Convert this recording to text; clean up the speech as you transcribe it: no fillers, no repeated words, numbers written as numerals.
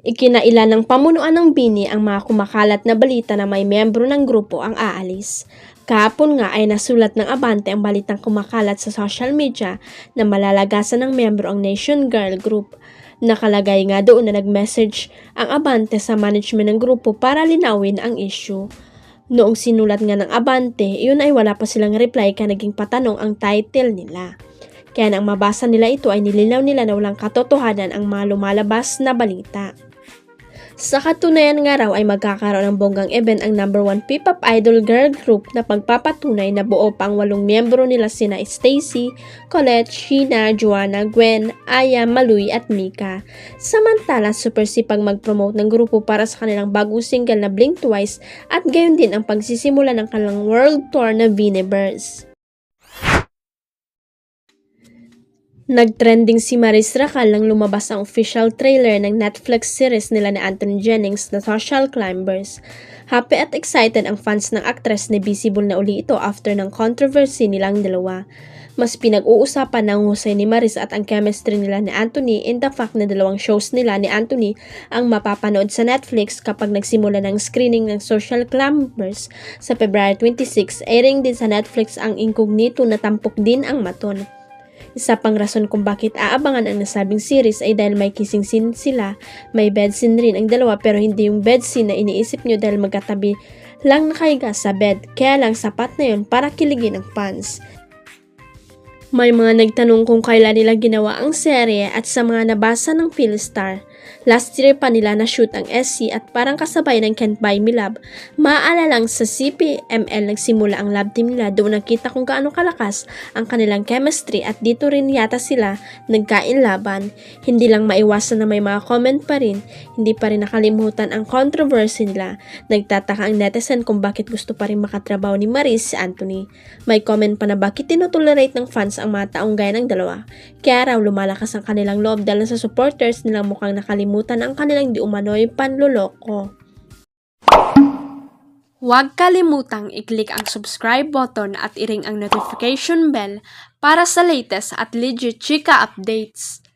Ikinailan ng pamunuan ng BINI ang mga kumakalat na balita na may miyembro ng grupo ang aalis. Kahapon nga ay nasulat ng Abante ang balitang kumakalat sa social media na malalagasan ng miyembro ang Nation Girl Group. Nakalagay nga doon na nag-message ang Abante sa management ng grupo para linawin ang issue. Noong sinulat nga ng Abante, iyon ay wala pa silang reply kaya naging patanong ang title nila. Kaya nang mabasa nila ito ay nilinaw nila na walang katotohanan ang mga lumalabas na balita. Sa katunayan nga raw ay magkakaroon ng bonggang event ang number 1 P-pop idol girl group na pagpapatunay na buo pa ang 8 miyembro nila sina Stacy, Colette, Sheena, Joanna, Gwen, Aya, Maluy at Mika. Samantala, super sipag mag-promote ng grupo para sa kanilang bagong single na Blink Twice at gayon din ang pagsisimula ng kanilang world tour na Viniverse. Nagtrending si Maris Racal nang lumabas ang official trailer ng Netflix series nila ni Anthony Jennings na Social Climbers. Happy at excited ang fans ng actress na visible na uli ito after ng controversy nilang dalawa. Mas pinag-uusapan ng husay ni Maris at ang chemistry nila ni Anthony in the fact na dalawang shows nila ni Anthony ang mapapanood sa Netflix kapag nagsimula ng screening ng Social Climbers sa February 26, airing din sa Netflix ang Incognito na tampok din ang Maton. Isa pang rason kung bakit aabangan ang nasabing series ay dahil may kissing scene sila, may bed scene rin ang dalawa pero hindi yung bed scene na iniisip nyo dahil magkatabi lang nakahiga sa bed, kaya lang sapat na yun para kiligin ang fans. May mga nagtanong kung kailan nila ginawa ang serye at sa mga nabasa ng Philstar. Last year pa nila na-shoot ang SC at parang kasabay ng Can't Buy Me Love. Maaalala lang sa CPML nagsimula ang love team nila, doon nakita kung gaano kalakas ang kanilang chemistry at dito rin yata sila nagkainlaban. Hindi lang maiwasan na may mga comment pa rin, hindi pa rin nakalimutan ang controversy nila. Nagtataka ang netizen kung bakit gusto pa rin makatrabaho ni Maris si Anthony. May comment pa na bakit tinotolerate ng fans ang mga taong gaya ng dalawa. Kaya raw lumalakas ang kanilang loob dahil sa supporters nilang mukhang nakalimutan ang kanilang di umano'y panloloko. Huwag kalimutang i-click ang subscribe button at i-ring ang notification bell para sa latest at legit chika updates.